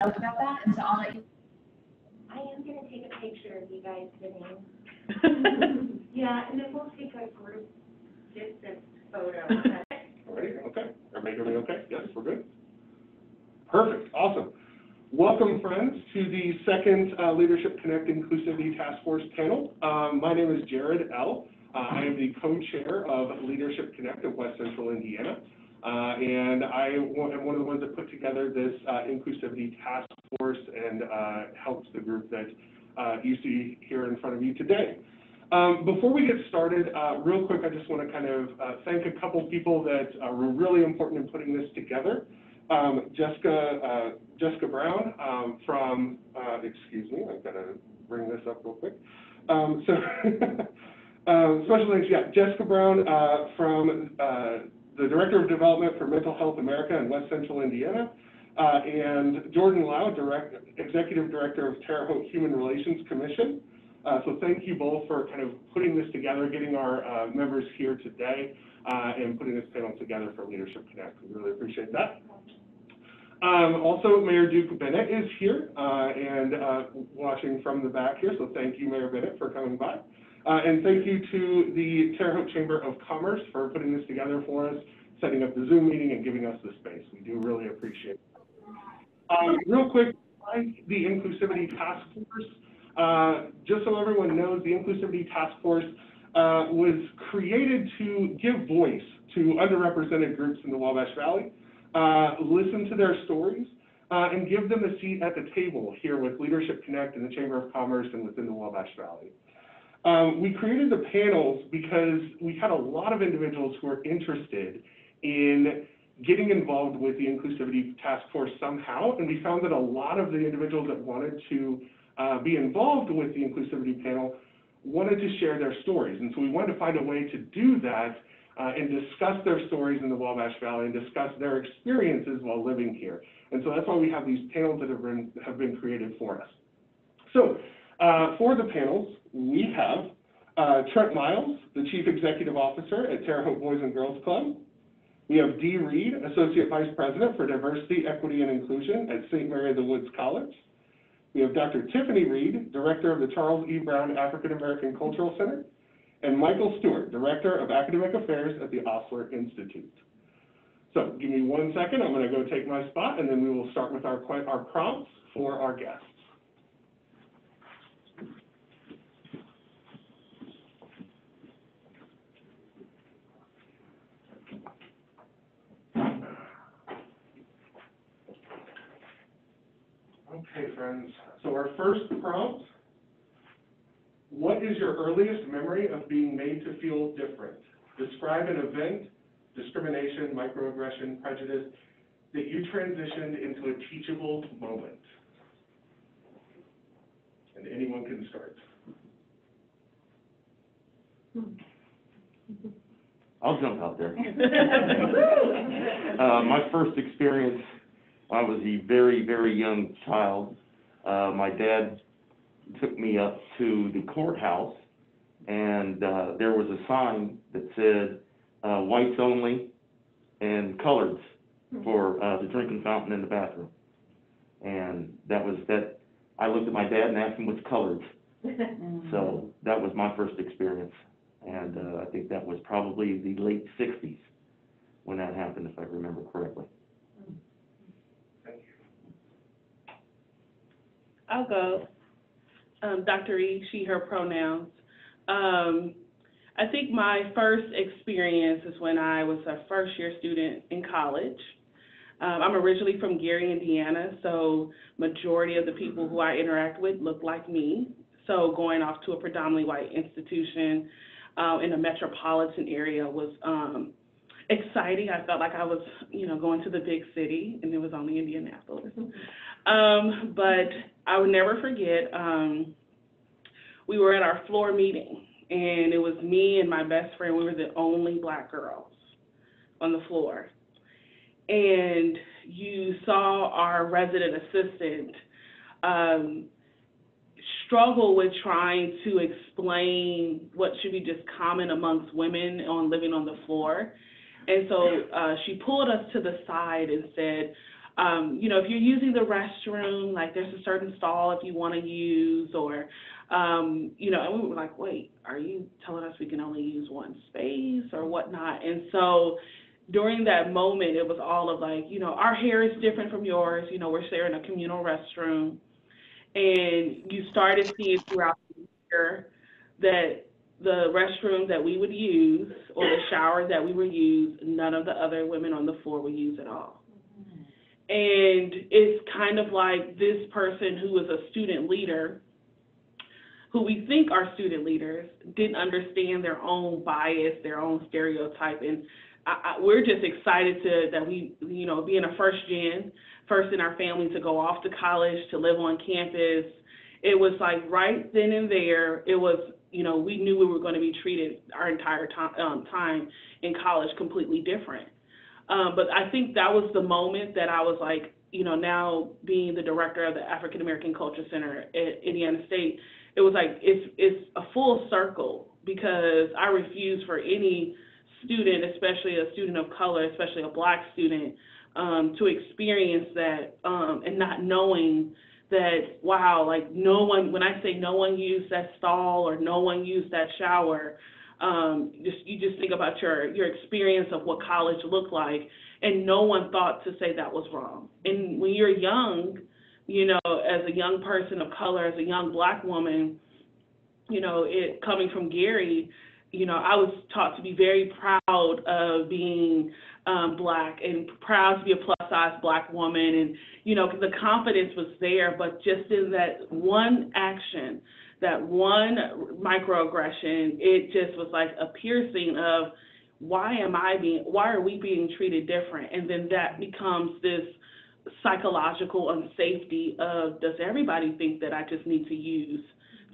about that, and so I'll let you. I am going to take a picture of you guys sitting. Yeah, and then we'll take a group distance photo. All right, okay. Everybody okay? Yes, we're good. Perfect, awesome. Welcome, friends, to the second Leadership Connect Inclusivity Task Force panel. My name is Jared L. I am the co-chair of Leadership Connect of West Central Indiana. And I am one of the ones that put together this Inclusivity Task Force and helps the group that you see here in front of you today. Before we get started, real quick, I just want to kind of thank a couple people that were really important in putting this together. Jessica Brown from, excuse me, I've got to bring this up real quick. Special thanks, yeah, Jessica Brown from the Director of Development for Mental Health America in West Central Indiana, and Jordan Lau, Executive Director of Terre, Haute Human Relations Commission. So thank you both for kind of putting this together, getting our members here today, and putting this panel together for Leadership Connect. We really appreciate that. Also, Mayor Duke Bennett is here and watching from the back here, so thank you, Mayor Bennett, for coming by. And thank you to the Terre Haute Chamber of Commerce for putting this together for us, setting up the Zoom meeting and giving us the space. We do really appreciate it. Real quick, the Inclusivity Task Force, just so everyone knows, the Inclusivity Task Force was created to give voice to underrepresented groups in the Wabash Valley, listen to their stories, and give them a seat at the table here with Leadership Connect and the Chamber of Commerce and within the Wabash Valley. We created the panels because we had a lot of individuals who were interested in getting involved with the Inclusivity Task Force somehow, and we found that a lot of the individuals that wanted to be involved with the Inclusivity panel wanted to share their stories. And so we wanted to find a way to do that and discuss their stories in the Wabash Valley and discuss their experiences while living here. And so that's why we have these panels that have been created for us. So for the panels, we have Trent Miles, the Chief Executive Officer at Terre Haute Boys and Girls Club. We have Dee Reed, Associate Vice President for Diversity, Equity, and Inclusion at St. Mary of the Woods College. We have Dr. Tiffany Reed, Director of the Charles E. Brown African American Cultural Center, and Michael Stewart, Director of Academic Affairs at the Osler Institute. So give me 1 second, I'm going to go take my spot, and then we will start with our prompts for our guests. Okay, friends, so our first prompt: what is your earliest memory of being made to feel different? Describe an event, discrimination, microaggression, prejudice, that you transitioned into a teachable moment. And anyone can start. I'll jump out there. My first experience, I was a very, very young child. My dad took me up to the courthouse, and there was a sign that said whites only and coloreds for the drinking fountain in the bathroom. And that was that. I looked at my dad and asked him what's coloreds. So that was my first experience, and I think that was probably the late 60s when that happened, if I remember correctly. Thank you. I'll go. Dr. E, she, her pronouns. I think my first experience is when I was a first-year student in college. I'm originally from Gary, Indiana, so majority of the people who I interact with look like me. So going off to a predominantly white institution in a metropolitan area was exciting. I felt like I was, going to the big city, and it was only Indianapolis. But I would never forget, we were at our floor meeting, and it was me and my best friend. We were the only Black girls on the floor. And you saw our resident assistant struggle with trying to explain what should be just common amongst women on living on the floor. And so she pulled us to the side and said, You know, if you're using the restroom, like there's a certain stall if you want to use, or, you know, and we were like, wait, are you telling us we can only use one space or whatnot? And so during that moment, it was all of like, you know, our hair is different from yours. You know, we're sharing a communal restroom. And you started seeing throughout the year that the restroom that we would use or the shower that we would use, none of the other women on the floor would use at all. And it's kind of like this person who was a student leader, who we think are student leaders, didn't understand their own bias, their own stereotype. And we're just excited that we, you know, being a first in our family to go off to college, to live on campus. It was like right then and there, it was, you know, we knew we were going to be treated our entire time in college completely different. But I think that was the moment that I was like, you know, now being the director of the African American Culture Center at Indiana State, it was like it's a full circle, because I refuse for any student, especially a student of color, especially a Black student, to experience that and not knowing that, wow, like no one, when I say no one used that stall or no one used that shower, you just think about your experience of what college looked like, and no one thought to say that was wrong. And when you're young, you know, as a young person of color, as a young Black woman, you know, coming from Gary, you know, I was taught to be very proud of being Black and proud to be a plus-size Black woman, and, you know, the confidence was there, but just in that one action, that one microaggression, it just was like a piercing of why are we being treated different? And then that becomes this psychological unsafety of, does everybody think that I just need to use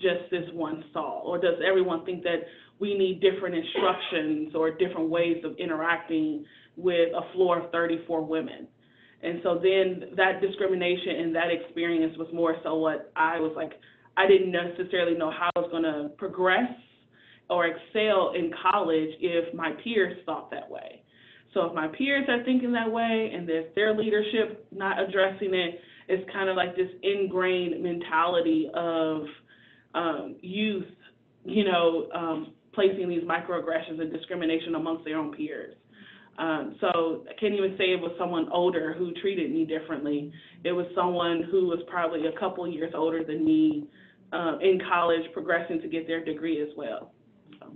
just this one stall? Or does everyone think that we need different instructions or different ways of interacting with a floor of 34 women? And so then that discrimination and that experience was more so what I was like, I didn't necessarily know how I was going to progress or excel in college if my peers thought that way. So if my peers are thinking that way and there's their leadership not addressing it, it's kind of like this ingrained mentality of youth, you know, placing these microaggressions and discrimination amongst their own peers. So I can't even say it was someone older who treated me differently. It was someone who was probably a couple years older than me in college, progressing to get their degree as well. So.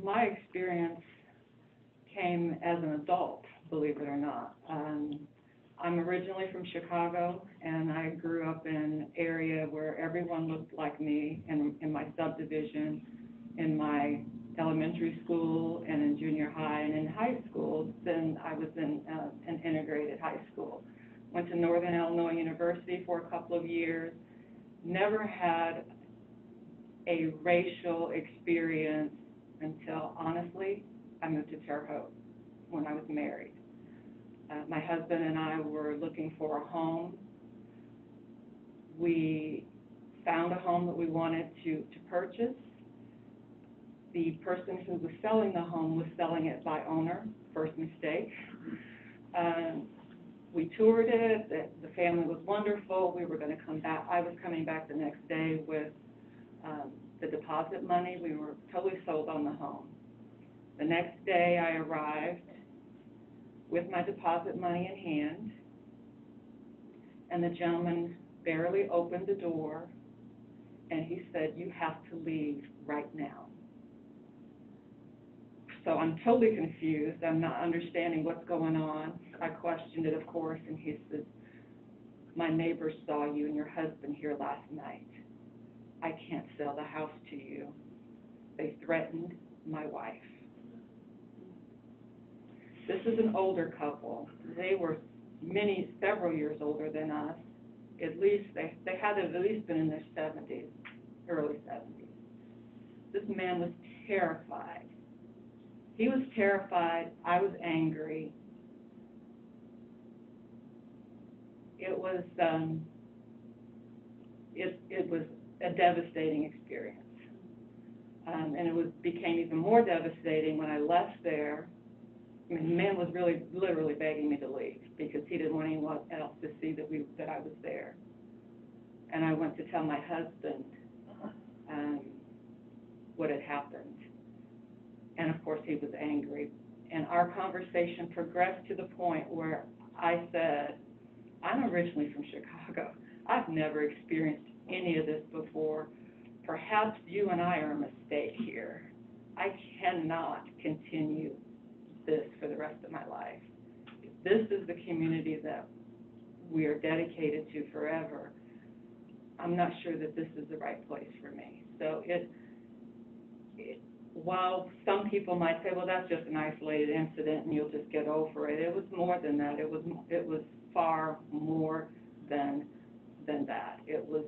My experience came as an adult, believe it or not. I'm originally from Chicago, and I grew up in an area where everyone looked like me in my subdivision, in my elementary school, and in junior high, and in high school. Then I was in an integrated high school. Went to Northern Illinois University for a couple of years. Never had a racial experience until, honestly, I moved to Terre, Haute when I was married. My husband and I were looking for a home. We found a home that we wanted to purchase. The person who was selling the home was selling it by owner, first mistake. We toured it, the family was wonderful. We were going to come back. I was coming back the next day with the deposit money. We were totally sold on the home. The next day I arrived with my deposit money in hand, and the gentleman barely opened the door, and he said, "You have to leave right now." So I'm totally confused. I'm not understanding what's going on. I questioned it, of course, and he says, "My neighbors saw you and your husband here last night. I can't sell the house to you. They threatened my wife." This is an older couple. They were several years older than us. At least, they had at least been in their 70s, early 70s. This man was terrified. He was terrified. I was angry. It was a devastating experience. And it became even more devastating when I left there, I mean, the man was really, literally begging me to leave because he didn't want anyone else to see that I was there. And I went to tell my husband what had happened. And of course, he was angry. And our conversation progressed to the point where I said, I'm originally from Chicago. I've never experienced any of this before. Perhaps you and I are a mistake here. I cannot continue this for the rest of my life. If this is the community that we are dedicated to forever, I'm not sure that this is the right place for me. So while some people might say, well, that's just an isolated incident and you'll just get over it, it was more than that. It was far more than that. It was,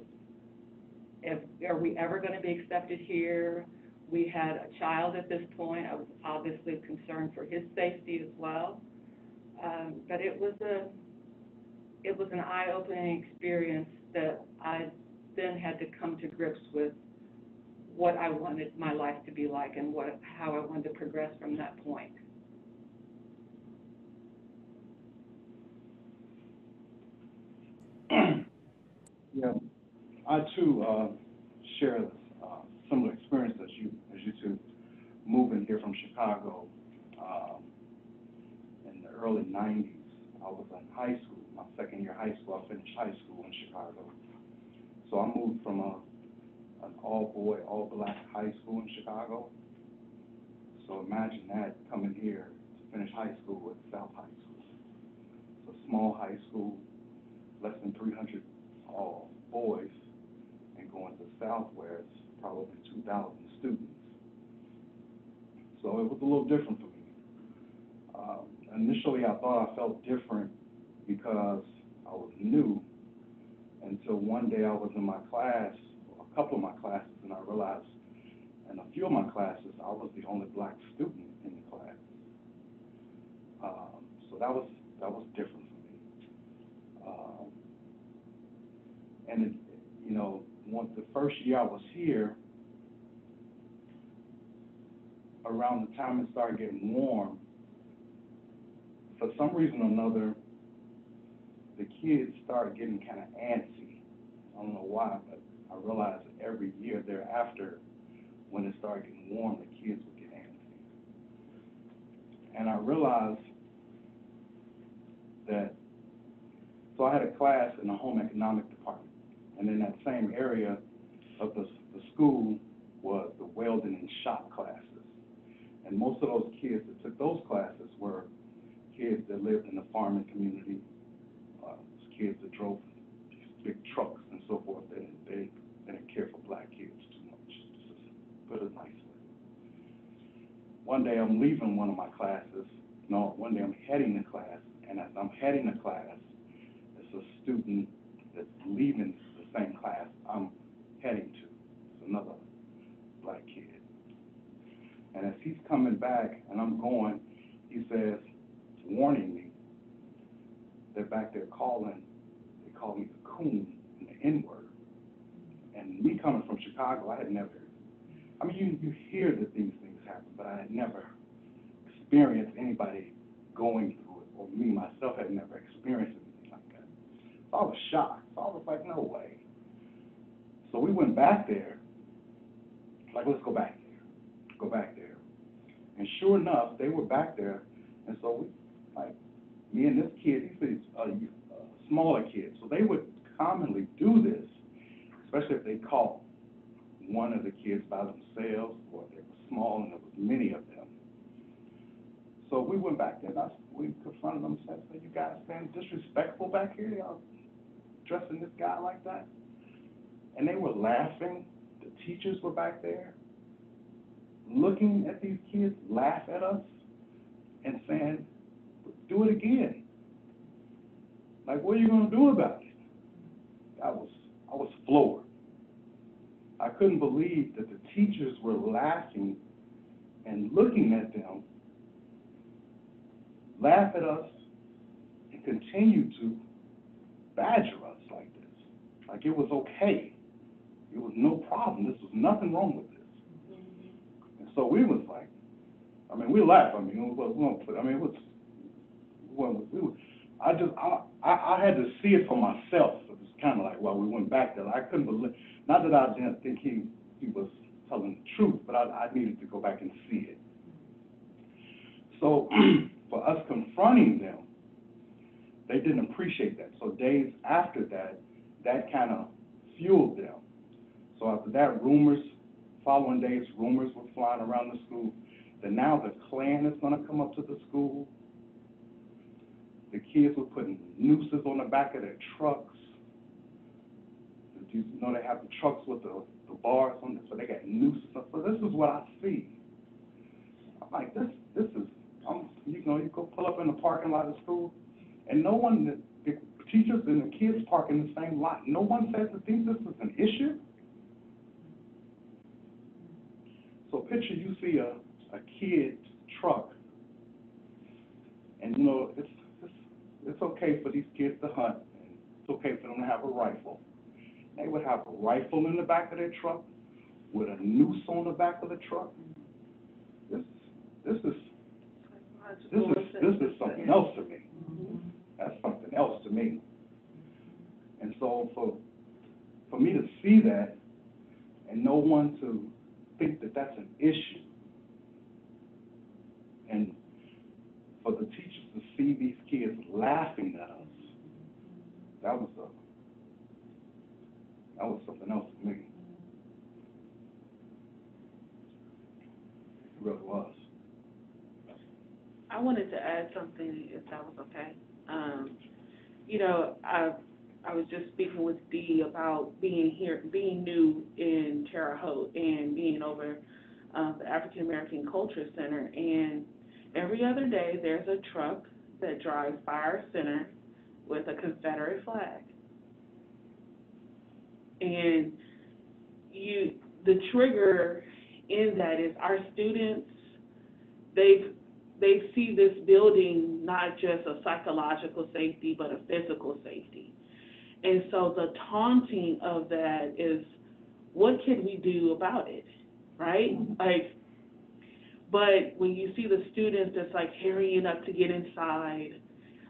are we ever going to be accepted here? We had a child at this point. I was obviously concerned for his safety as well. But it was an eye-opening experience that I then had to come to grips with what I wanted my life to be like and how I wanted to progress from that point. Yeah, I too share similar experience as you two, moving here from Chicago in the early '90s. I was in high school, my second year of high school. I finished high school in Chicago. So I moved from an all-boy, all-black high school in Chicago. So imagine that, coming here to finish high school at South High School. It's a small high school, less than 300 all boys, and going to South where it's probably 2,000 students. So it was a little different for me. Initially, I thought I felt different because I was new, until one day I was in my class, a couple of my classes, and I realized in a few of my classes, I was the only black student in the class. So that was different for me. And it, the first year I was here, around the time it started getting warm, for some reason or another, the kids started getting kind of antsy. I don't know why, but I realized that every year thereafter, when it started getting warm, the kids would get antsy. And I realized that, so I had a class in the home economic department, and in that same area of the school was the welding and shop classes. And most of those kids that took those classes were kids that lived in the farming community, kids that drove big trucks and so forth. They didn't care for black kids too much, just to put it nicely. One day I'm leaving one of my classes. No, one day I'm heading the class, and as I'm heading the class, it's a student that's leaving the same class I'm heading to. It's another black kid. And as he's coming back and I'm going, he says, warning me, they're back there calling, they call me the coon and the N-word. And me coming from Chicago, I had never, I mean, you hear that these things happen, but I had never experienced anybody going through it, or me myself had never experienced anything like that. So I was shocked. So I was like, no way. So we went back there, like, let's go back there, go back there. And sure enough, they were back there, and so we, like, me and this kid, he's a smaller kid, so they would commonly do this, especially if they caught one of the kids by themselves, or they were small and there was many of them. So we went back there, and we confronted them and said, you guys being disrespectful back here, y'all dressing this guy like that? And they were laughing. The teachers were back there looking at these kids laugh at us and saying, do it again. Like, what are you going to do about it? I was floored. I couldn't believe that the teachers were laughing and looking at them, laugh at us, and continue to badger us like this. Like it was okay. It was no problem. This was nothing wrong with this. And so we was like, I mean, we laughed, I mean, it was, I had to see it for myself. It was kind of like, well, we went back there. I couldn't believe, not that I didn't think he was telling the truth, but I needed to go back and see it. So for us confronting them, they didn't appreciate that. So days after that, that kind of fueled them. So after that, following days, rumors were flying around the school that now the Klan is going to come up to the school. The kids were putting nooses on the back of their trucks. You know, they have the trucks with the bars on them, so they got nooses. So this is what I see. I'm like, this is, you know, you go pull up in the parking lot of school, and no one, the teachers and the kids park in the same lot. No one says to think this is an issue. So picture you see a kid's truck, and you know, it's okay for these kids to hunt, and it's okay for them to have a rifle. They would have a rifle in the back of their truck with a noose on the back of the truck. This is something else to me. That's something else to me. And so for me to see that and no one to think that that's an issue, and for the teachers to see these kids laughing at us, that was something else to me. It really was. I wanted to add something, if that was okay. You know, I was just speaking with Dee about being new in Terre, Haute, and being over the African American Culture Center. And every other day, there's a truck that drives by our center with a Confederate flag. And the trigger in that is our students, they see this building not just a psychological safety, but a physical safety. And so the taunting of that is, what can we do about it, right? Like, but when you see the students that's like hurrying up to get inside,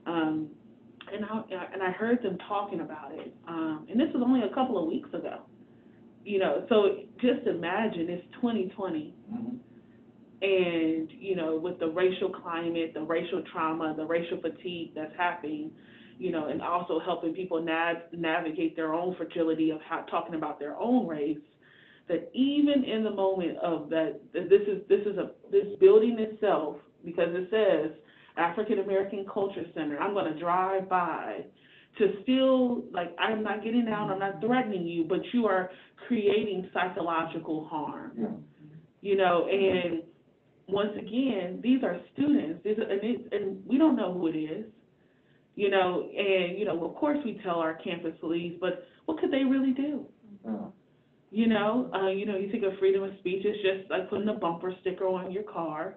and I heard them talking about it, and this was only a couple of weeks ago, you know, so just imagine it's 2020. Mm-hmm. And, you know, with the racial climate, the racial trauma, the racial fatigue that's happening, you know, and also helping people navigate their own fragility of talking about their own race, that even in the moment of that, this building itself, because it says African American Culture Center, I'm going to drive by to still, like, I'm not getting down, I'm not threatening you, but you are creating psychological harm, Yeah. you know, and once again, these are students, and we don't know who it is, you know, and, you know, of course we tell our campus police, but what could they really do? You know, you think of freedom of speech, it's just like putting a bumper sticker on your car.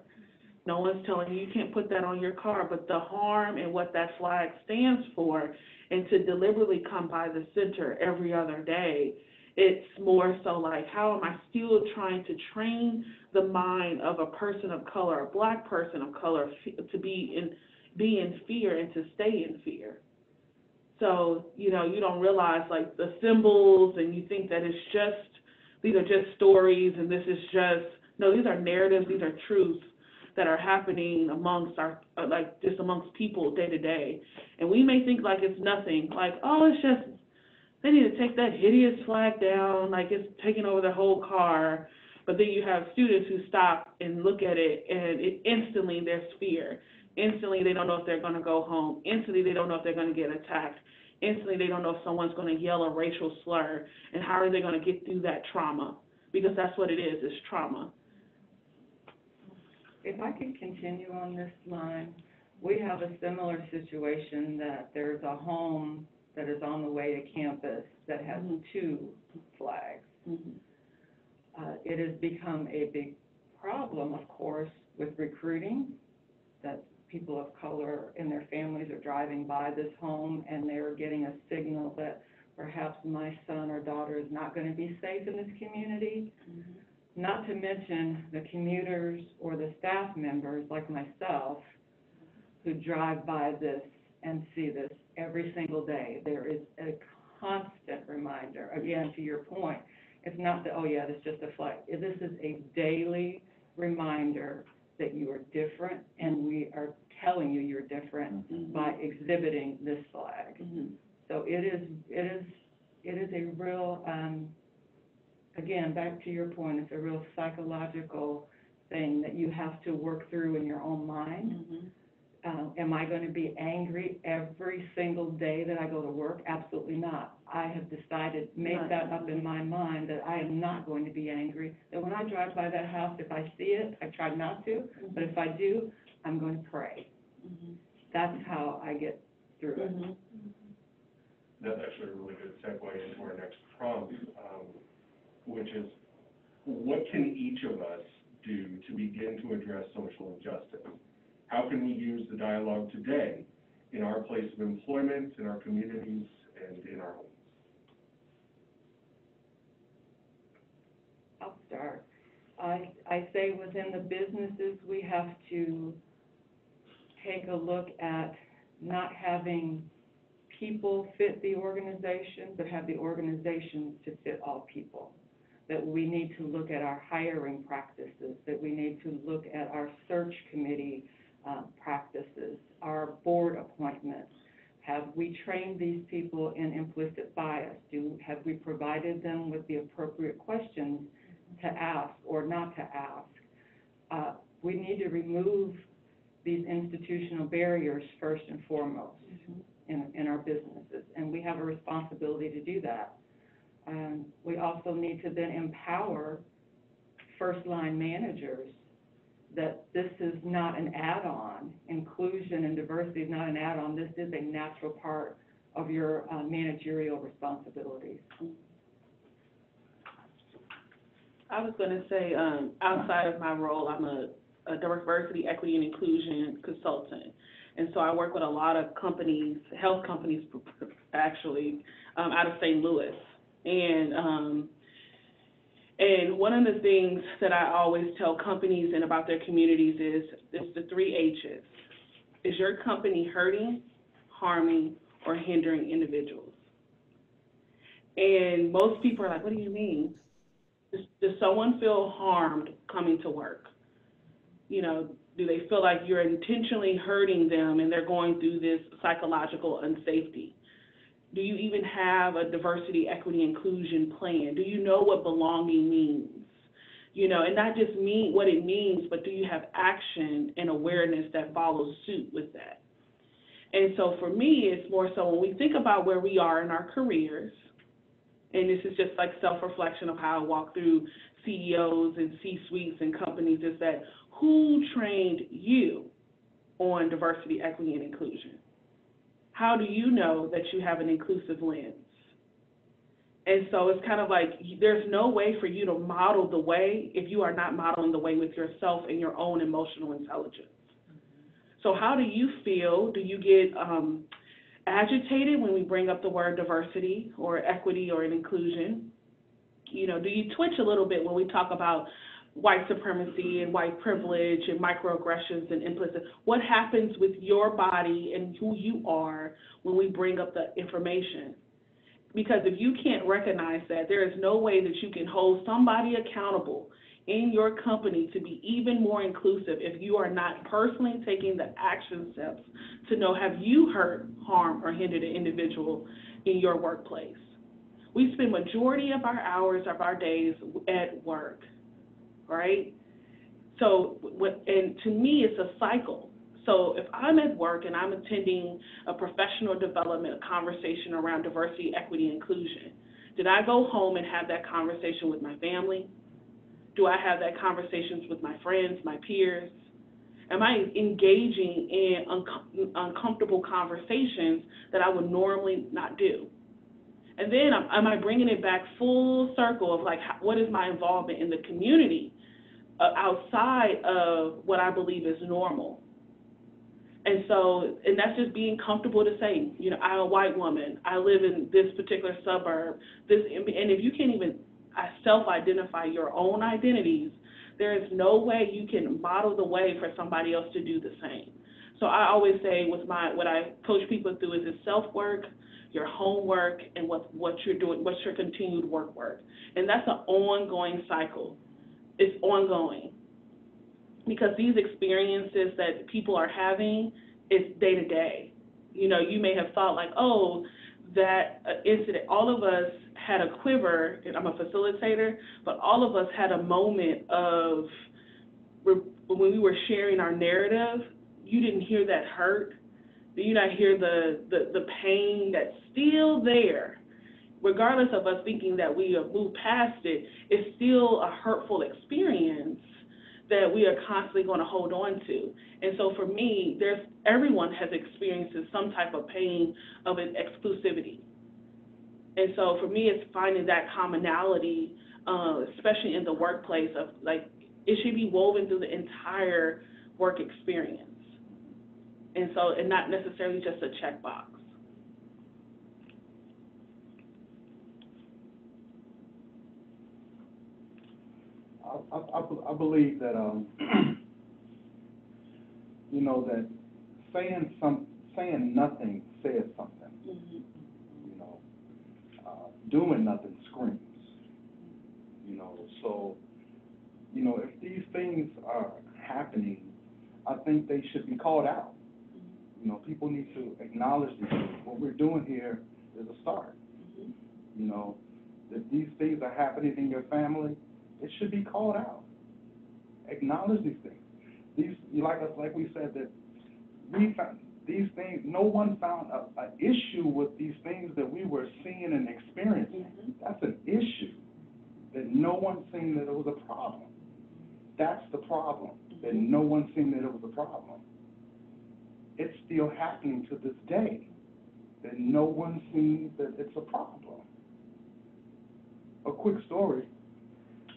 No one's telling you can't put that on your car, but the harm and what that flag stands for, and to deliberately come by the center every other day, it's more so like, how am I still trying to train the mind of a person of color, a Black person of color, to be in fear and to stay in fear? So, you know, you don't realize, like, the symbols, and you think that these are just stories, and this is no, these are narratives, these are truths that are happening amongst just amongst people day to day. And we may think like it's nothing, like, oh, it's just, they need to take that hideous flag down, like it's taking over the whole car. But then you have students who stop and look at it, and instantly there's fear. Instantly they don't know if they're going to go home. Instantly they don't know if they're going to get attacked. Instantly they don't know if someone's going to yell a racial slur, and how are they going to get through that trauma? Because that's what it is trauma. If I could continue on this line, we have a similar situation that there's a home that is on the way to campus that has two flags. It has become a big problem, of course, with recruiting, that people of color and their families are driving by this home and they're getting a signal that perhaps my son or daughter is not going to be safe in this community. Not to mention the commuters or the staff members like myself who drive by this and see this every single day. There is a constant reminder, again, to your point, it's not that, oh yeah, it's just a flag. This is a daily reminder that you are different, and we are telling you you're different by exhibiting this flag. So it is a real, again, back to your point, it's a real psychological thing that you have to work through in your own mind. Am I going to be angry every single day that I go to work? Absolutely not. I have decided, made that up in my mind that I am not going to be angry. That when I drive by that house, if I see it, I try not to, but if I do, I'm going to pray. That's how I get through it. That's actually a really good segue into our next prompt, which is, what can each of us do to begin to address social injustice? How can we use the dialogue today in our place of employment, in our communities, and in our homes? I'll start. I say within the businesses, we have to take a look at not having people fit the organization, but have the organization to fit all people. That we need to look at our hiring practices, that we need to look at our search committee practices, our board appointments. Have we trained these people in implicit bias? Have we provided them with the appropriate questions to ask or not to ask? We need to remove these institutional barriers first and foremost in our businesses, and we have a responsibility to do that. We also need to then empower first-line managers that this is not an add-on. Inclusion and diversity is not an add-on. This is a natural part of your managerial responsibilities. I was going to say, outside of my role, I'm a diversity, equity, and inclusion consultant. And so I work with a lot of companies, health companies actually, out of St. Louis. And one of the things that I always tell companies and about their communities is the 3 H's. Is your company hurting, harming, or hindering individuals? And most people are like, what do you mean? Does someone feel harmed coming to work? You know, do they feel like you're intentionally hurting them and they're going through this psychological unsafety? Do you even have a diversity, equity, inclusion plan? Do you know what belonging means? You know, and not just mean what it means, but do you have action and awareness that follows suit with that? And so for me, it's more so when we think about where we are in our careers, and this is just like self-reflection of how I walk through CEOs and C-suites and companies, is that who trained you on diversity, equity, and inclusion? How do you know that you have an inclusive lens? And so it's kind of like there's no way for you to model the way if you are not modeling the way with yourself and your own emotional intelligence. So how do you feel? Do you get agitated when we bring up the word diversity or equity or an inclusion? You know, do you twitch a little bit when we talk about white supremacy and white privilege and microaggressions and implicit? What happens with your body and who you are when we bring up the information? Because if you can't recognize that, there is no way that you can hold somebody accountable in your company to be even more inclusive if you are not personally taking the action steps to know, have you hurt, harmed, or hindered an individual in your workplace? We spend majority of our hours of our days at work, right? So, and to me, it's a cycle. So if I'm at work and I'm attending a professional development conversation around diversity, equity, inclusion, did I go home and have that conversation with my family? Do I have that conversations with my friends, my peers? Am I engaging in uncomfortable conversations that I would normally not do? And then am I bringing it back full circle of like, what is my involvement in the community outside of what I believe is normal? And so, and that's just being comfortable to say, you know, I'm a white woman, I live in this particular suburb, and if you can't even self-identify your own identities, there is no way you can model the way for somebody else to do the same. So I always say what I coach people through is the self-work, your homework, and what you're doing, what's your continued work. And that's an ongoing cycle. It's ongoing. Because these experiences that people are having is day to day. You know, you may have thought like, oh, that incident, all of us had a quiver, and I'm a facilitator, but all of us had a moment of, when we were sharing our narrative, you didn't hear that hurt, you not hear the pain that's still there. Regardless of us thinking that we have moved past it, it's still a hurtful experience that we are constantly going to hold on to. And so for me, everyone has experienced some type of pain of an exclusivity. And so for me, it's finding that commonality, especially in the workplace, of like, it should be woven through the entire work experience. And so, and not necessarily just a checkbox. I believe that, you know, that saying nothing says something. Mm-hmm. You know, doing nothing screams. You know, so, you know, if these things are happening, I think they should be called out. You know, people need to acknowledge these things. What we're doing here is a start. Mm-hmm. You know, if these things are happening in your family, it should be called out. Acknowledge these things. These, like we said, that we found these things. No one found an issue with these things that we were seeing and experiencing. Mm-hmm. That's an issue. That no one seen that it was a problem. That's the problem. That no one seen that it was a problem. It's still happening to this day. That no one sees that it's a problem. A quick story.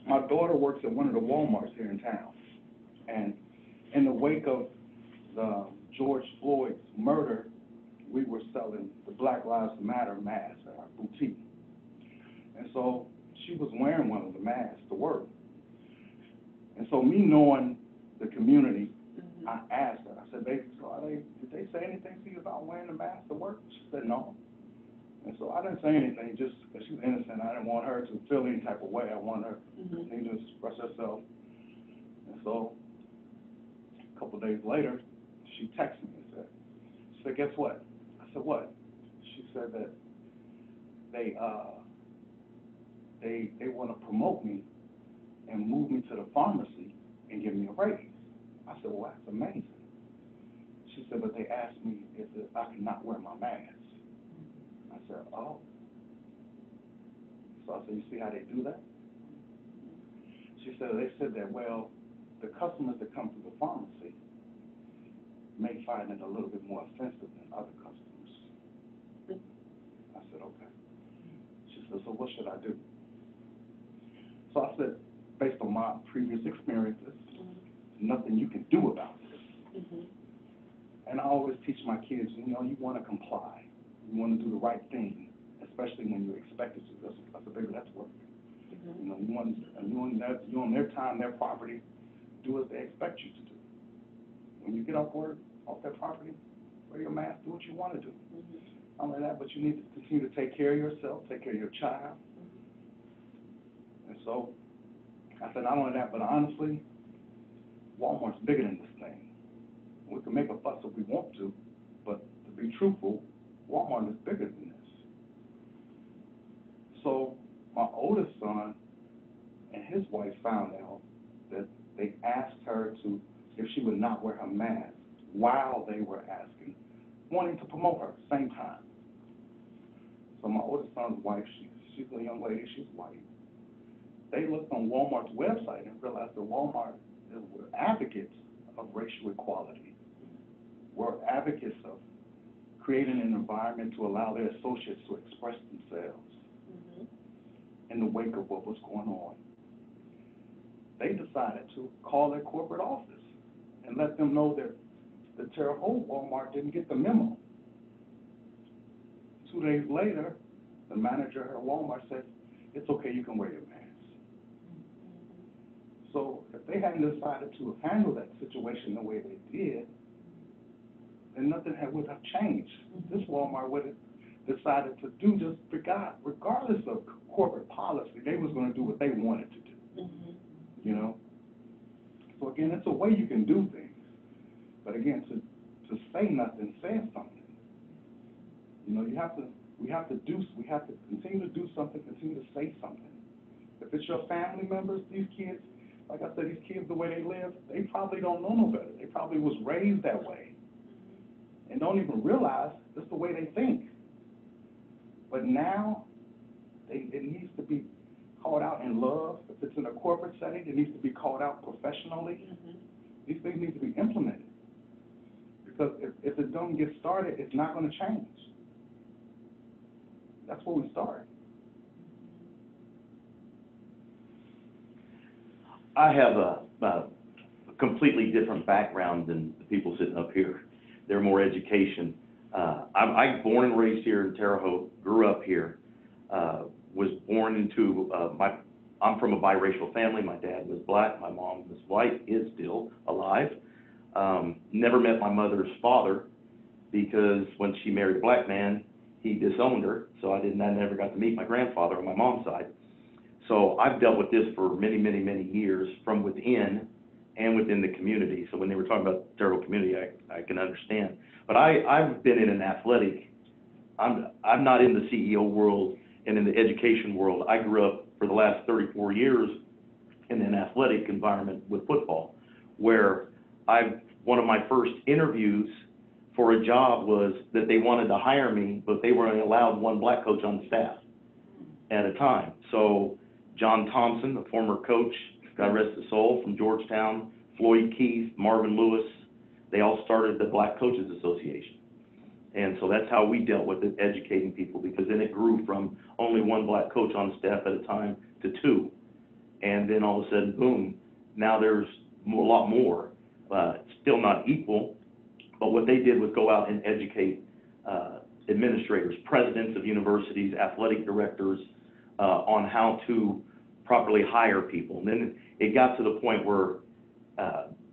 My daughter works at one of the Walmarts here in town, and in the wake of the George Floyd's murder, we were selling the Black Lives Matter mask at our boutique. And so she was wearing one of the masks to work. And so me knowing the community, Mm-hmm. I asked her, I said, baby, so did they say anything to you about wearing the mask to work? She said, no. And so I didn't say anything, just because she was innocent. I didn't want her to feel any type of way. I wanted her to express herself. And so a couple of days later, she texted me and said, guess what? I said, what? She said that they want to promote me and move me to the pharmacy and give me a raise. I said, well, that's amazing. She said, but they asked me if I could not wear my mask. I said, oh. So I said, you see how they do that? She said, they said that, well, the customers that come to the pharmacy may find it a little bit more offensive than other customers. I said, okay. She said, so what should I do? So I said, based on my previous experiences, nothing you can do about this. Mm-hmm. And I always teach my kids, you know, you want to comply. You want to do the right thing, especially when you're expected to. That's a bigger, that's work. Mm-hmm. You know, you on their time, their property, do what they expect you to do. When you get off work, off their property, wear your mask, do what you want to do. Mm-hmm. Not only that, but you need to continue to take care of yourself, take care of your child. Mm-hmm. And so I said, not only that, but honestly, Walmart's bigger than this thing. We can make a fuss if we want to, but to be truthful, Walmart is bigger than this. So my oldest son and his wife found out that they asked her if she would not wear her mask while they were asking, wanting to promote her, same time. So my oldest son's wife, she's a young lady, she's white. They looked on Walmart's website and realized that Walmart were advocates of racial equality. We're advocates of creating an environment to allow their associates to express themselves in the wake of what was going on. They decided to call their corporate office and let them know that the Terre Haute Walmart didn't get the memo. 2 days later, the manager at Walmart said, it's okay, you can wear your mask. if they hadn't decided to handle that situation the way they did, then nothing would have changed. This Walmart would have decided to do just regardless of corporate policy, they was gonna do what they wanted to do, you know? So again, it's a way you can do things, but again, to say nothing says something. You know, we have to continue to do something, continue to say something. If it's your family members, these kids, like I said, these kids, the way they live, they probably don't know no better. They probably was raised that way and don't even realize that's the way they think. But now, it needs to be called out in love. If it's in a corporate setting, it needs to be called out professionally. These things need to be implemented. Because if it don't get started, it's not going to change. That's where we start. I have a completely different background than the people sitting up here. They're more education. I'm born and raised here in Terre, Haute, grew up here, was born into, I'm from a biracial family. My dad was black, my mom was white, is still alive. Never met my mother's father because when she married a black man, he disowned her, so I never got to meet my grandfather on my mom's side. So I've dealt with this for many, many, many years from within and within the community. So when they were talking about the Terre Haute community, I can understand. But I've been in an athletic, I'm not in the CEO world and in the education world. I grew up for the last 34 years in an athletic environment with football, where one of my first interviews for a job was that they wanted to hire me, but they were only allowed one black coach on the staff at a time. So John Thompson, the former coach, God rest his soul, from Georgetown, Floyd Keith, Marvin Lewis, they all started the Black Coaches Association. And so that's how we dealt with it, educating people, because then it grew from only one black coach on staff at a time to two. And then all of a sudden, boom, now there's a lot more. Still not equal, but what they did was go out and educate administrators, presidents of universities, athletic directors, on how to properly hire people. And then it got to the point where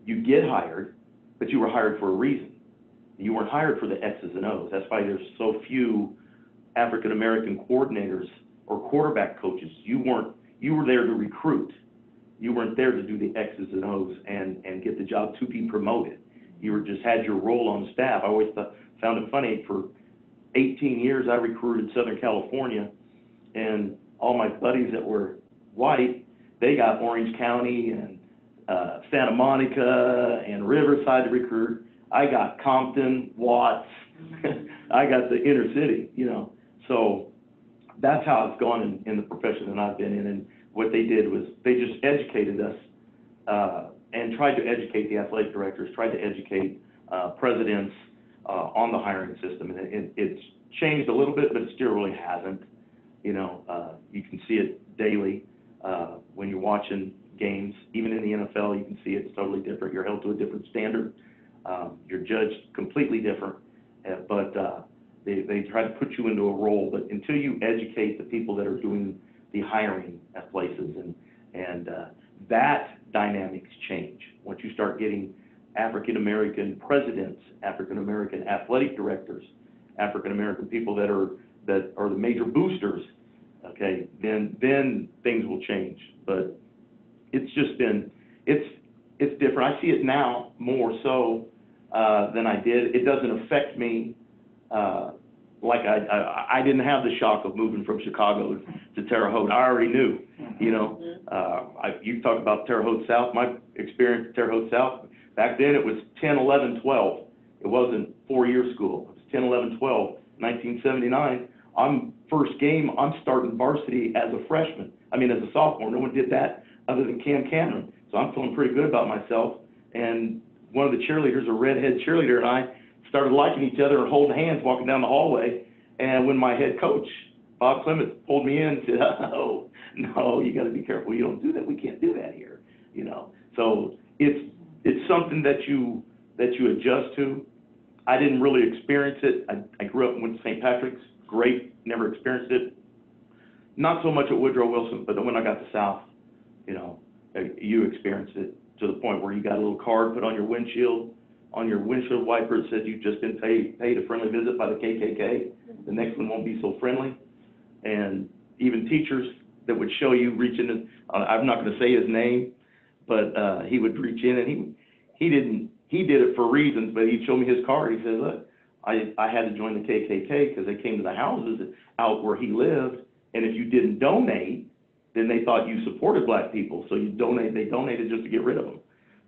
you get hired, but you were hired for a reason. You weren't hired for the X's and O's. That's why there's so few African-American coordinators or quarterback coaches. You were there to recruit. You weren't there to do the X's and O's and get the job to be promoted. You just had your role on staff. I always found it funny, for 18 years I recruited Southern California, and all my buddies that were white, they got Orange County and Santa Monica and Riverside to recruit. I got Compton, Watts, I got the inner city, you know. So that's how it's gone in the profession that I've been in. And what they did was they just educated us and tried to educate the athletic directors, tried to educate presidents on the hiring system. And it's changed a little bit, but it still really hasn't. You know, you can see it daily when you're watching games. Even in the NFL, you can see it's totally different. You're held to a different standard. You're judged completely different. But they try to put you into a role. But until you educate the people that are doing the hiring at places, and that dynamics change. Once you start getting African-American presidents, African-American athletic directors, African-American people that are the major boosters, okay, then things will change. But it's just been, it's different. I see it now more so than I did. It doesn't affect me like I didn't have the shock of moving from Chicago to Terre Haute. I already knew, you know. You talk about Terre Haute South. My experience at Terre Haute South, back then it was 10, 11, 12. It wasn't 4-year school. It was 10, 11, 12. 1979, first game, I'm starting varsity as a freshman. As a sophomore. No one did that other than Cam Cameron. So I'm feeling pretty good about myself. And one of the cheerleaders, a redhead cheerleader, and I started liking each other and holding hands walking down the hallway. And when my head coach, Bob Clement, pulled me in and said, "Oh, no, you got to be careful. You don't do that. We can't do that here." You know. So it's something that you adjust to. I didn't really experience it. I grew up and went to St. Patrick's. Great. Never experienced it. Not so much at Woodrow Wilson, but then when I got to South, you know, you experienced it to the point where you got a little card put on your windshield wiper, it says you've just been paid a friendly visit by the KKK. The next one won't be so friendly. And even teachers that would show you reaching in, I'm not gonna say his name, but, he would reach in and he did it for reasons, but he'd show me his card. He said, look, I had to join the KKK because they came to the houses out where he lived, and if you didn't donate, then they thought you supported black people, so they donated just to get rid of them.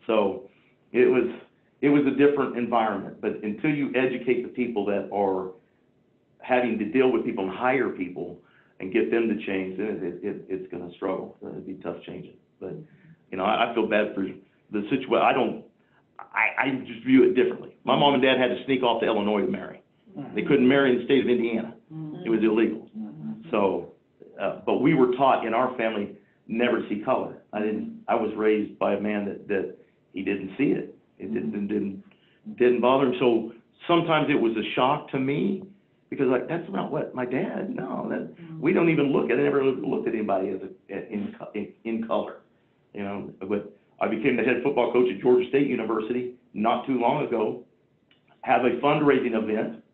So it was a different environment, but until you educate the people that are having to deal with people and hire people and get them to change, then it's gonna struggle. It'd be tough changing. But, you know, I feel bad for the situation. I just view it differently. My mom and dad had to sneak off to Illinois to marry. They couldn't marry in the state of Indiana. It was illegal. So, but we were taught in our family, never see color. I was raised by a man that he didn't see it. It didn't bother him. So sometimes it was a shock to me because like, that's not what my dad, we don't even look at it. I never looked at anybody in color, you know, but I became the head football coach at Georgia State University not too long ago, have a fundraising event,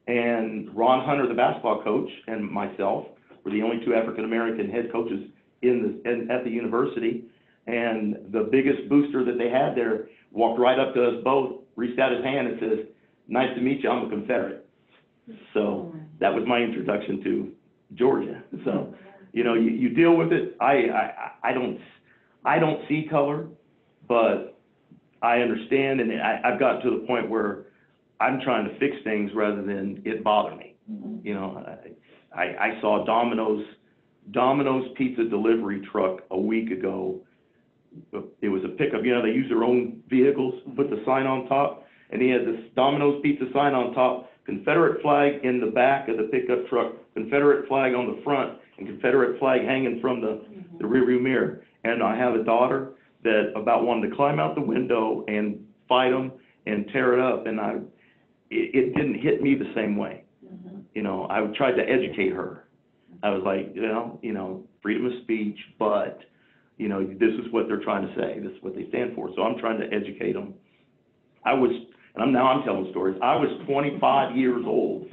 and Ron Hunter, the basketball coach, and myself were the only two African-American head coaches at the university, and the biggest booster that they had there walked right up to us both, reached out his hand and says, nice to meet you, I'm a Confederate. So that was my introduction to Georgia. So, you know, you deal with it. I don't see color, but I understand, and I've gotten to the point where I'm trying to fix things rather than it bother me. You know, I saw Domino's pizza delivery truck a week ago. It was a pickup, you know, they use their own vehicles, put the sign on top, and he had this Domino's pizza sign on top, Confederate flag in the back of the pickup truck, Confederate flag on the front, and Confederate flag hanging from the rearview mirror. And I have a daughter that about wanted to climb out the window and fight them and tear it up, and it didn't hit me the same way. You know, I tried to educate her. I was like, you know, freedom of speech, but, you know, this is what they're trying to say. This is what they stand for. So I'm trying to educate them. I'm telling stories. I was 25 years old,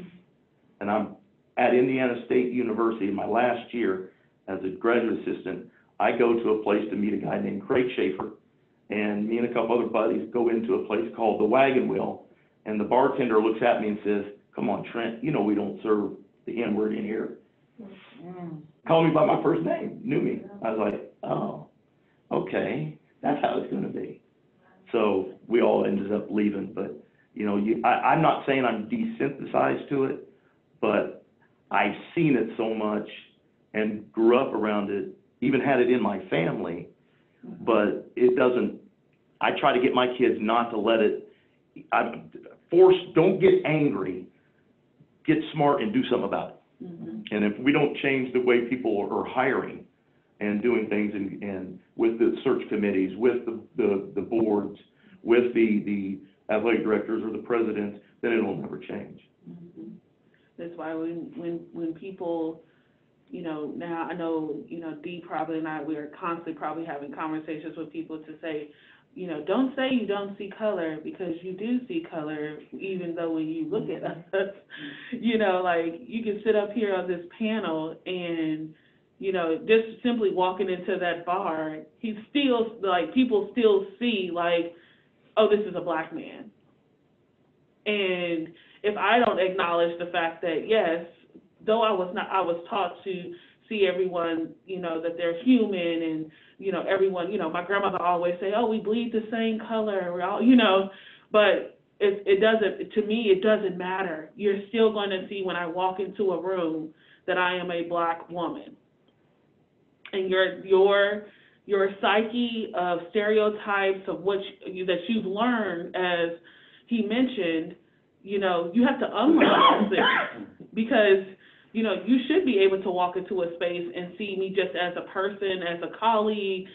and I'm at Indiana State University in my last year as a graduate assistant. I go to a place to meet a guy named Craig Schaefer, and me and a couple other buddies go into a place called the Wagon Wheel, and the bartender looks at me and says, come on, Trent, you know we don't serve the N-word in here. Called me by my first name, knew me. I was like, oh, okay, that's how it's gonna be. So we all ended up leaving, but, you know, I'm not saying I'm desensitized to it, but I've seen it so much and grew up around it, even had it in my family, but it doesn't, I try to get my kids not to let it, don't get angry, get smart and do something about it. And if we don't change the way people are hiring and doing things and with the search committees, with the boards, with the athletic directors or the presidents, then it'll never change. That's why when people, you know, now I know, you know, Dee probably and I, we are constantly probably having conversations with people to say, you know, don't say you don't see color, because you do see color, even though when you look at us, you know, like, you can sit up here on this panel and, you know, just simply walking into that bar, he's still, like, people still see, like, oh, this is a black man. And if I don't acknowledge the fact that, yes, though I was taught to see everyone, you know, that they're human, and, you know, everyone, you know, my grandmother always say, oh, we bleed the same color, we're all, you know, but it doesn't, to me, it doesn't matter. You're still going to see when I walk into a room that I am a black woman. And your psyche of stereotypes of what that you've learned, as he mentioned, you know, you have to unlearn those things, because, you know, you should be able to walk into a space and see me just as a person, as a colleague,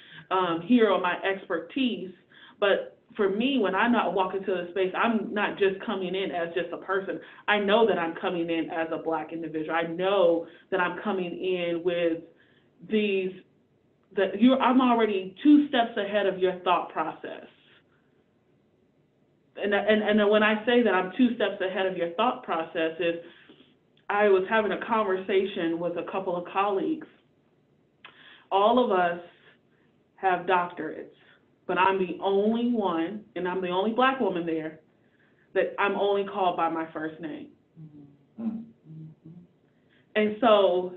here on my expertise. But for me, when I not walk into a space, I'm not just coming in as just a person. I know that I'm coming in as a black individual. I know that I'm coming in with these I'm already 2 steps ahead of your thought process. And when I say that I'm 2 steps ahead of your thought process is, I was having a conversation with a couple of colleagues. All of us have doctorates, but I'm the only one, and I'm the only Black woman there, that I'm only called by my first name. Mm. And so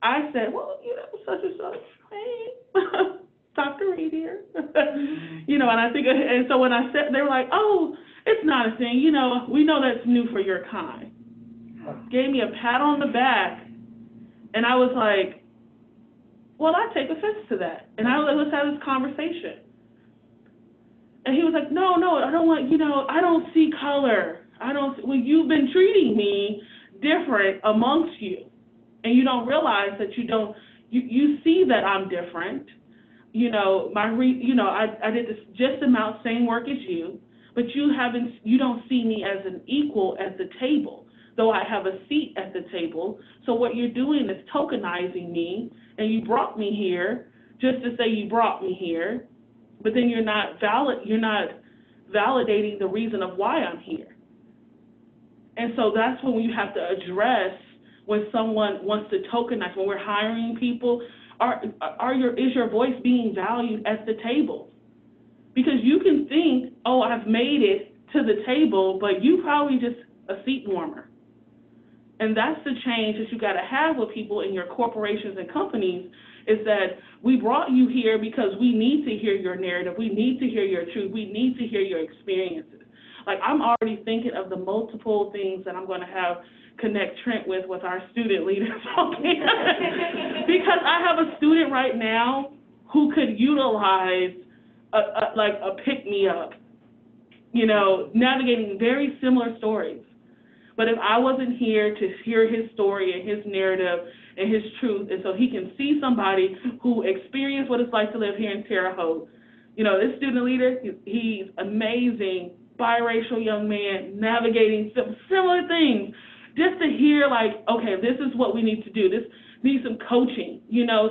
I said, well, such and such, hey, Dr. Reed here. And I think, and so when I said, they were like, oh, it's not a thing, we know that's new for your kind. Gave me a pat on the back, and I was like, well, I take offense to that. And I was like, let's have this conversation. And he was like, no, I don't want, I don't see color. Well, you've been treating me different amongst you. And you don't realize that you see that I'm different. I did this just amount, same work as you, but you don't see me as an equal at the table, though I have a seat at the table. So what you're doing is tokenizing me, and you brought me here just to say you brought me here, but then you're not validating the reason of why I'm here. And so that's when you have to address when someone wants to tokenize, when we're hiring people, is your voice being valued at the table? Because you can think, oh, I've made it to the table, but you probably just a seat warmer. And that's the change that you got to have with people in your corporations and companies, is that we brought you here because we need to hear your narrative. We need to hear your truth. We need to hear your experiences. Like, I'm already thinking of the multiple things that I'm going to have connect Trent with our student leaders. Because I have a student right now who could utilize a pick-me-up, navigating very similar stories. But if I wasn't here to hear his story and his narrative and his truth, and so he can see somebody who experienced what it's like to live here in Terre, Haute. This student leader, he's amazing, biracial young man, navigating similar things, just to hear, like, okay, this is what we need to do. This needs some coaching,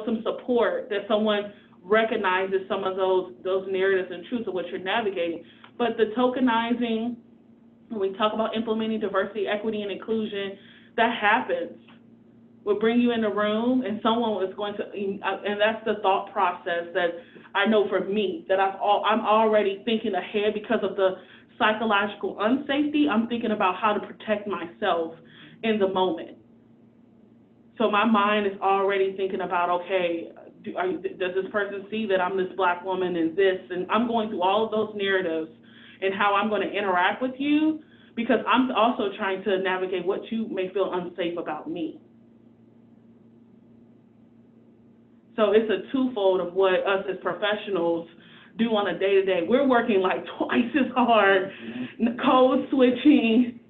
some support, that someone recognizes some of those narratives and truths of what you're navigating. But the tokenizing, when we talk about implementing diversity, equity, and inclusion, that happens. We'll bring you in the room, and someone is going to, and that's the thought process that I know for me, that I'm already thinking ahead because of the psychological unsafety. I'm thinking about how to protect myself in the moment. So my mind is already thinking about, okay, does this person see that I'm this Black woman and this, and I'm going through all of those narratives and how I'm going to interact with you, because I'm also trying to navigate what you may feel unsafe about me. So it's a twofold of what us as professionals do on a day-to-day. We're working like twice as hard, code switching,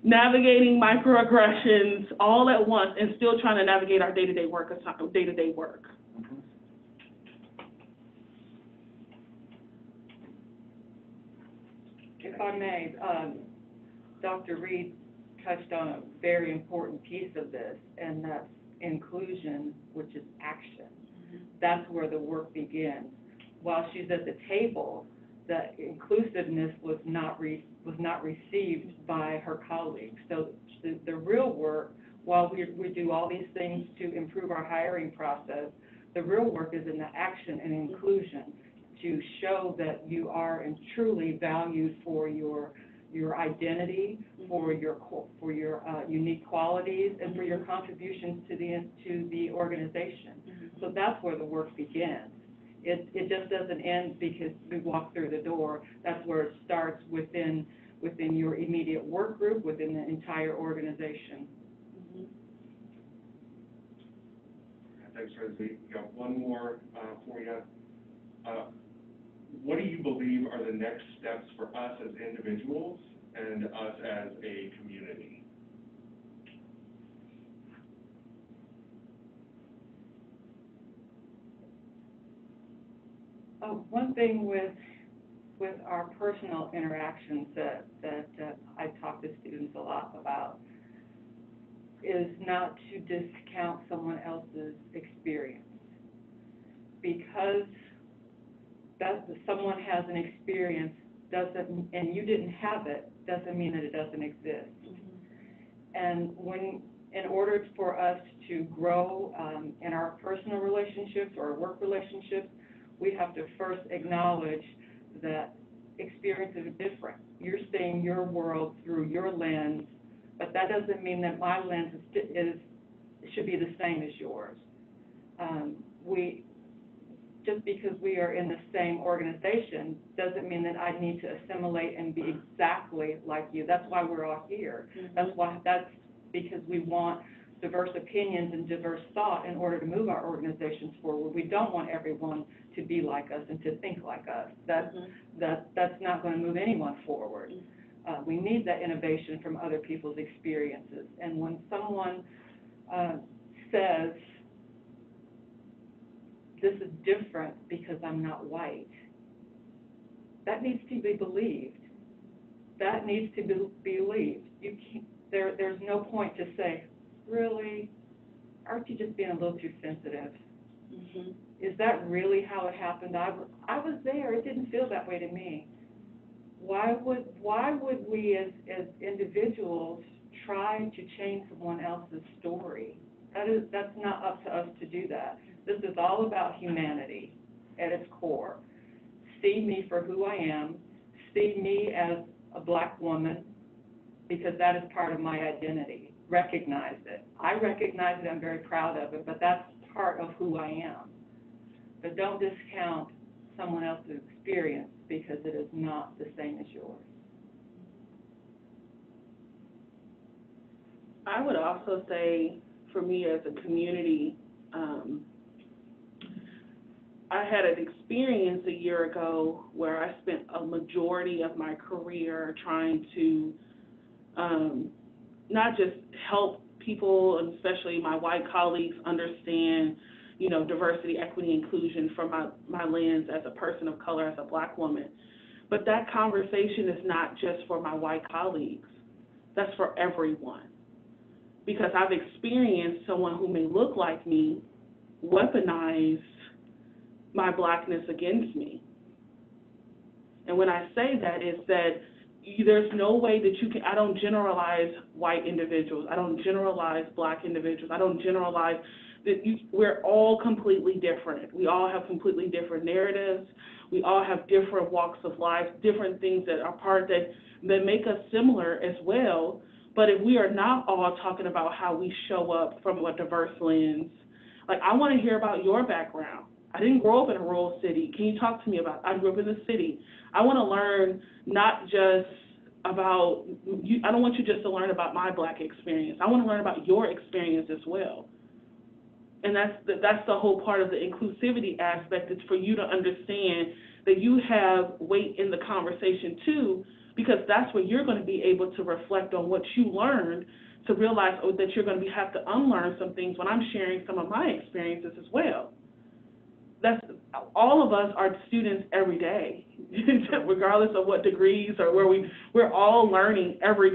navigating microaggressions all at once, and still trying to navigate our day-to-day work. If I may, Dr. Reed touched on a very important piece of this, and that's inclusion, which is action. That's where the work begins. While she's at the table, the inclusiveness was not received by her colleagues. So the real work, while we do all these things to improve our hiring process, the real work is in the action and inclusion, to show that you are and truly valued for your identity, for your unique qualities, and for your contributions to the organization. So that's where the work begins. It just doesn't end because we walk through the door. That's where it starts within your immediate work group, within the entire organization. Thanks, Rosie. We got one more for you. What do you believe are the next steps for us as individuals and us as a community? One thing with our personal interactions that I talk to students a lot about is not to discount someone else's experience. because someone has an experience doesn't, and you didn't have it, doesn't mean that it doesn't exist. And in order for us to grow in our personal relationships or work relationships, we have to first acknowledge that experiences are different. You're seeing your world through your lens, but that doesn't mean that my lens should be the same as yours. Just because we are in the same organization doesn't mean that I need to assimilate and be exactly like you. That's why we're all here. That's because we want diverse opinions and diverse thought in order to move our organizations forward. We don't want everyone to be like us and to think like us. That's not going to move anyone forward. We need that innovation from other people's experiences. And when someone says, this is different because I'm not white, that needs to be believed. That needs to be believed. You can't, there's no point to say, really, aren't you just being a little too sensitive? Is that really how it happened? I was there. It didn't feel that way to me. Why would we as individuals try to change someone else's story? That's not up to us to do that. This is all about humanity at its core. See me for who I am. See me as a Black woman, because that is part of my identity. Recognize it. I recognize it. I'm very proud of it, but that's part of who I am. But don't discount someone else's experience because it is not the same as yours. I would also say, for me as a community, I had an experience a year ago where I spent a majority of my career trying to not just help people, and especially my white colleagues, understand, diversity, equity, inclusion from my lens as a person of color, as a Black woman. But that conversation is not just for my white colleagues. That's for everyone. Because I've experienced someone who may look like me weaponize my Blackness against me. And when I say that, it's that there's no way that you can, I don't generalize white individuals. I don't generalize Black individuals. I don't generalize that we're all completely different. We all have completely different narratives. We all have different walks of life, different things that are part that make us similar as well. But if we are not all talking about how we show up from a diverse lens, like, I want to hear about your background. I didn't grow up in a rural city. Can you talk to me about, I grew up in the city. I want to learn not just about, I don't want you just to learn about my Black experience. I want to learn about your experience as well. And that's the whole part of the inclusivity aspect. It's for you to understand that you have weight in the conversation too, because that's where you're going to be able to reflect on what you learned, to realize that you're going to have to unlearn some things when I'm sharing some of my experiences as well. All of us are students every day, regardless of what degrees or where we're all learning every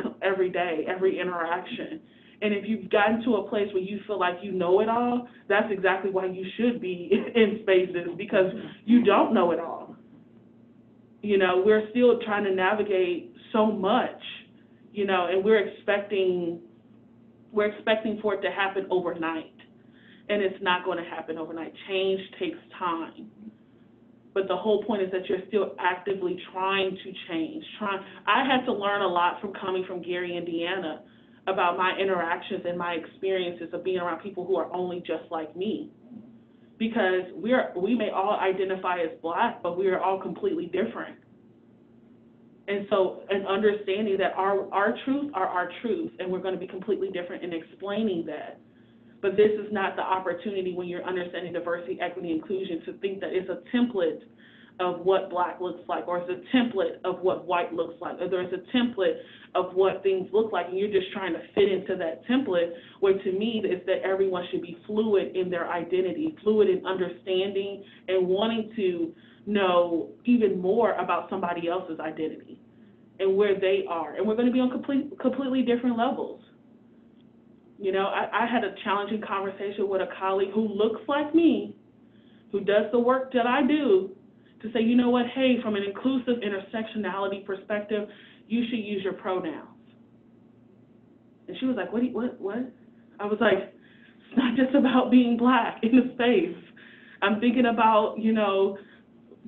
day, every interaction. And if you've gotten to a place where you feel like you know it all, that's exactly why you should be in spaces, because you don't know it all. We're still trying to navigate so much, and we're expecting for it to happen overnight. And it's not going to happen overnight. Change takes time. But the whole point is that you're still actively trying to change. I had to learn a lot from coming from Gary, Indiana, about my interactions and my experiences of being around people who are only just like me. Because we may all identify as Black, but we are all completely different. And so, an understanding that our truths are our truths, and we're going to be completely different in explaining that. But this is not the opportunity when you're understanding diversity, equity, inclusion to think that it's a template of what Black looks like, or it's a template of what white looks like, or there's a template of what things look like, and you're just trying to fit into that template, where to me is that everyone should be fluid in their identity, fluid in understanding and wanting to know even more about somebody else's identity and where they are. And we're going to be on completely different levels. I had a challenging conversation with a colleague who looks like me, who does the work that I do, to say, you know what, hey, from an inclusive intersectionality perspective, you should use your pronouns. And she was like, what? I was like, it's not just about being Black in the space. I'm thinking about, you know,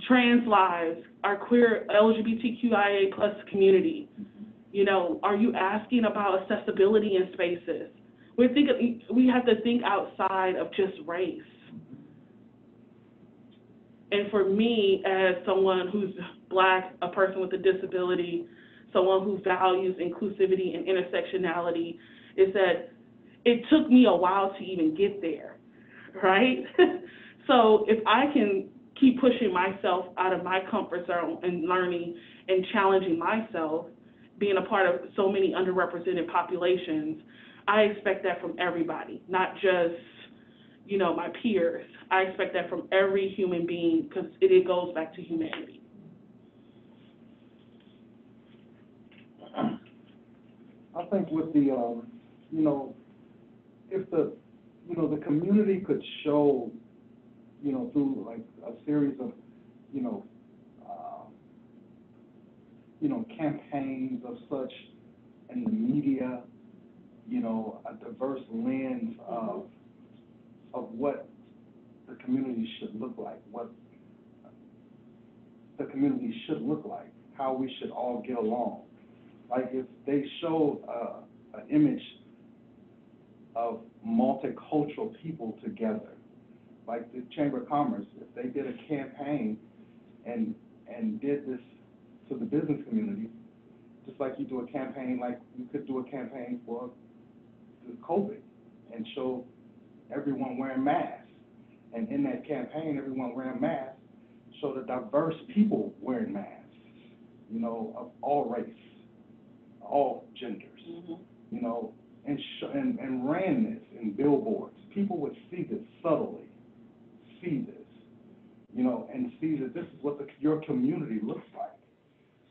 trans lives, our queer LGBTQIA plus community. You know, are you asking about accessibility in spaces? We have to think outside of just race. And for me, as someone who's Black, a person with a disability, someone who values inclusivity and intersectionality, is that it took me a while to even get there, right? So if I can keep pushing myself out of my comfort zone and learning and challenging myself, being a part of so many underrepresented populations, I expect that from everybody, not just, you know, my peers. I expect that from every human being, because it goes back to humanity. I think with the, you know, if the, you know, the community could show, you know, through like a series of, you know, campaigns of such in the media, you know, a diverse lens of what the community should look like, what the community should look like, how we should all get along. Like if they showed an image of multicultural people together, like the Chamber of Commerce, if they did a campaign and did this to the business community, just like you do a campaign, like you could do a campaign for the COVID and show everyone wearing masks. And in that campaign, everyone wearing masks, show the diverse people wearing masks, you know, of all race, all genders, you know, and ran this in billboards. People would see this subtly, see this, you know, and see that this is what your community looks like,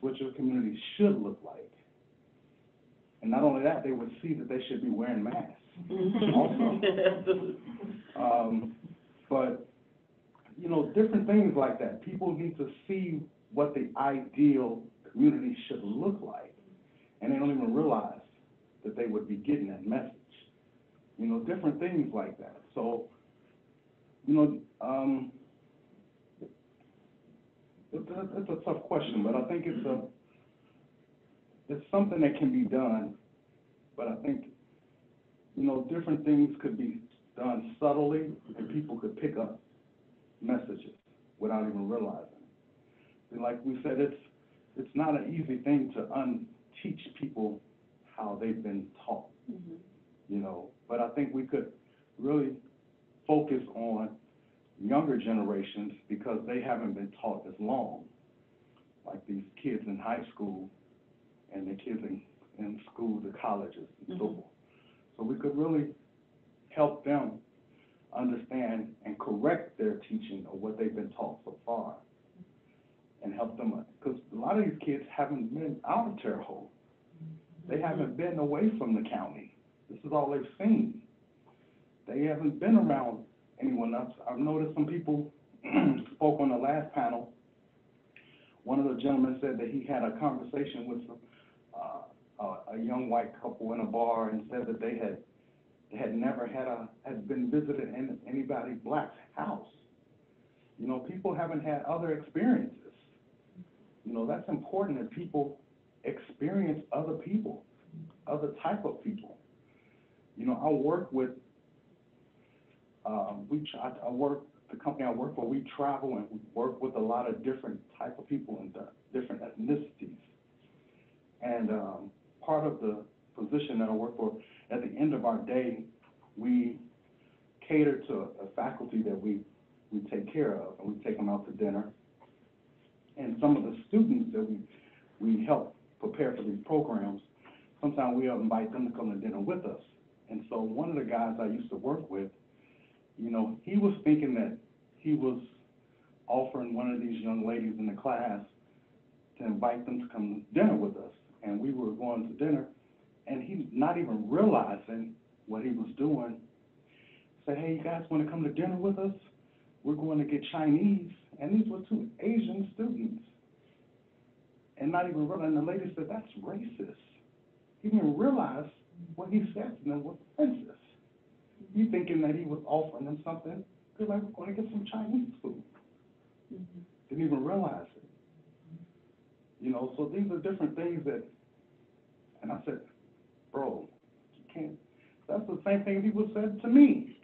what your community should look like. And not only that, they would see that they should be wearing masks also. But, you know, different things like that. People need to see what the ideal community should look like, and they don't even realize that they would be getting that message. You know, different things like that. So, you know, it's a tough question, but I think it's something that can be done. But I think, you know, different things could be done subtly, and people could pick up messages without even realizing it. And like we said, it's not an easy thing to unteach people how they've been taught, you know. But I think we could really focus on younger generations because they haven't been taught as long, like these kids in high school and the kids in school, the colleges and so forth. So we could really help them understand and correct their teaching of what they've been taught so far and help them, because a lot of these kids haven't been out of Terre Haute. They haven't been away from the county. This is all they've seen. They haven't been around anyone else. I've noticed some people spoke on the last panel. One of the gentlemen said that he had a conversation with a young white couple in a bar and said that they had never had been visited in anybody Black's house. You know, people haven't had other experiences. You know, that's important that people experience other people, other type of people. You know, I work with, the company I work for, we travel and we work with a lot of different type of people and different ethnicities. And part of the position that I work for, at the end of our day, we cater to a faculty that we take care of, and we take them out to dinner. And some of the students that we help prepare for these programs, sometimes we invite them to come to dinner with us. And so one of the guys I used to work with, you know, he was thinking that he was offering one of these young ladies in the class to invite them to come to dinner with us. And we were going to dinner, and he, not even realizing what he was doing, said, hey, you guys want to come to dinner with us? we're going to get Chinese, and these were 2 Asian students. And not even realizing, the lady said, that's racist. He didn't even realize what he said to them was offensive. He thinking that he was offering them something, because like, we're going to get some Chinese food. Didn't even realize it. You know, so these are different things that, and I said, bro, you can't, that's the same thing people said to me.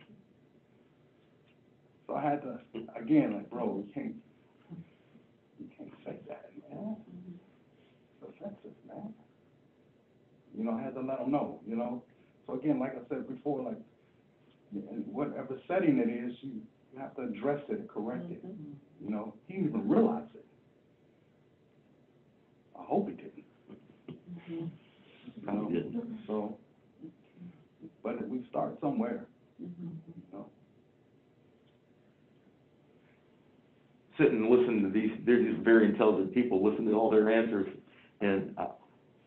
So I had to, again, like, bro, you can't say that, man. It's offensive, man. You know, I had to let them know, you know. So again, like I said before, like, in whatever setting it is, you have to address it and correct it. You know, he didn't even realize it. I hope he didn't. Probably didn't. So, but we start somewhere, you know. Sit and listen to these, they're just very intelligent people, listen to all their answers, and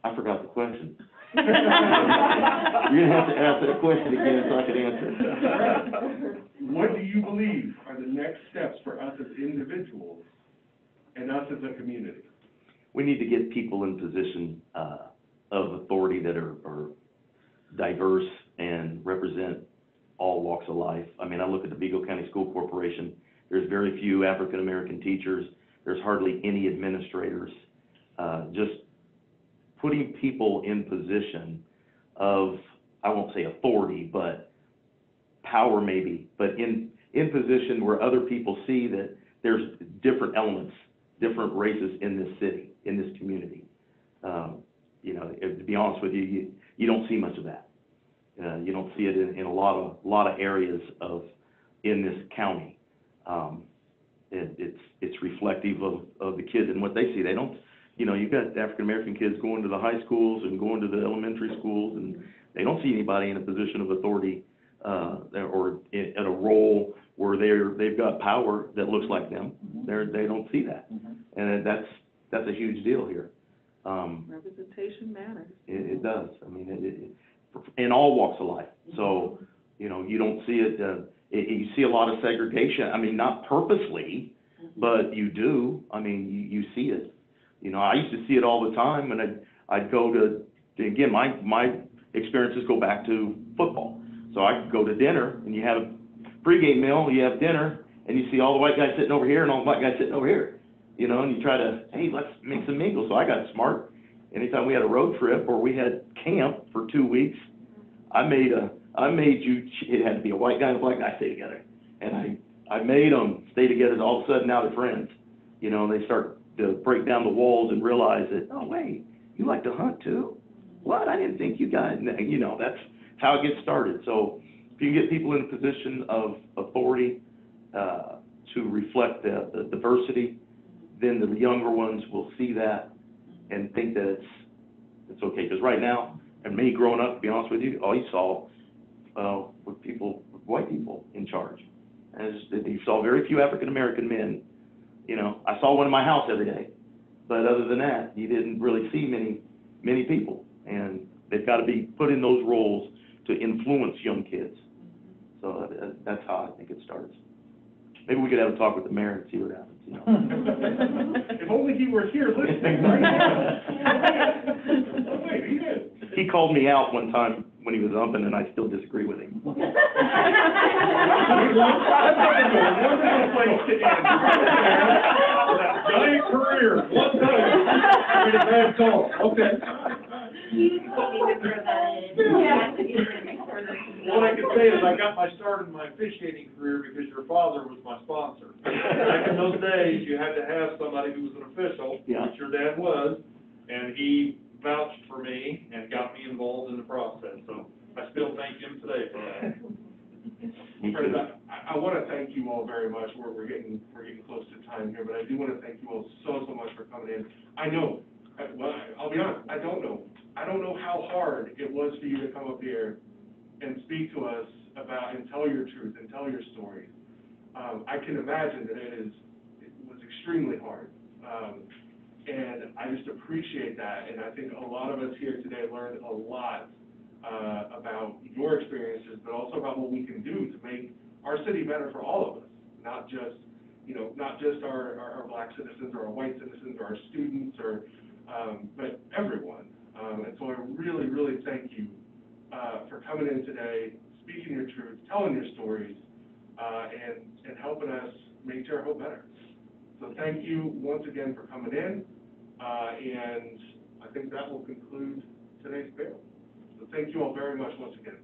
I forgot the question. You're gonna have to ask that question again so I can answer it. What do you believe are the next steps for us as individuals and us as a community? We need to get people in position of authority that are diverse and represent all walks of life. I mean, I look at the Vigo County School Corporation, there's very few African-American teachers, there's hardly any administrators. Just putting people in position of, I won't say authority, but power maybe, but in position where other people see that there's different elements, different races in this city, in this community. You know, to be honest with you, you don't see much of that. You don't see it in a lot of areas in this county. It's reflective of the kids and what they see. They don't, you know, you've got African-American kids going to the high schools and going to the elementary schools, and they don't see anybody in a position of authority or in a role where they've got power that looks like them. They don't see that, and that's a huge deal here. Representation matters. It does. I mean, in all walks of life. So, you know, you don't see it. You see a lot of segregation. I mean, not purposely, but you do. I mean, you see it. You know, I used to see it all the time, and I'd go to, again, my experiences go back to football. So I could go to dinner, and you have a pregame meal, you have dinner, and you see all the white guys sitting over here and all the white guys sitting over here. You know, and you try to, hey, let's mix and mingle. So I got smart. Anytime we had a road trip or we had camp for 2 weeks, I made you, it had to be a white guy and a black guy stay together. And I made them stay together. All of a sudden now they're friends. You know, and they start to break down the walls and realize that, oh, wait, you like to hunt too? What? I didn't think you guys, you know, that's how it gets started. So if you can get people in a position of authority to reflect the diversity, then the younger ones will see that and think that it's okay. Because right now, and me growing up, to be honest with you, all you saw with white people in charge. And you saw very few African-American men. You know, I saw one in my house every day. But other than that, you didn't really see many people. And they've got to be put in those roles to influence young kids. So that's how I think it starts. Maybe we could have a talk with the mayor and see what happens, you know. If only he were here listening right now. Oh, wait, he did. He called me out one time when he was umping, and I still disagree with him. Wonderful place to end. That giant career, one time, made a bad call. Okay. What I can say is I got my start in my officiating career because your father was my sponsor. Back in those days, you had to have somebody who was an official, Yeah. which your dad was, and he vouched for me and got me involved in the process. So I still thank him today for that. Friends, I want to thank you all very much. We're getting close to time here, but I do want to thank you all so much for coming in. I know, well, I'll be honest, I don't know how hard it was for you to come up here and speak to us about and tell your truth and tell your story. I can imagine that it was extremely hard. And I just appreciate that. And I think a lot of us here today learned a lot about your experiences, but also about what we can do to make our city better for all of us, not just, you know, not just our black citizens or our white citizens or our students or, but everyone. And so I really, really thank you for coming in today, speaking your truth, telling your stories, and helping us make Terre Haute better. So thank you once again for coming in, and I think that will conclude today's panel. So thank you all very much once again.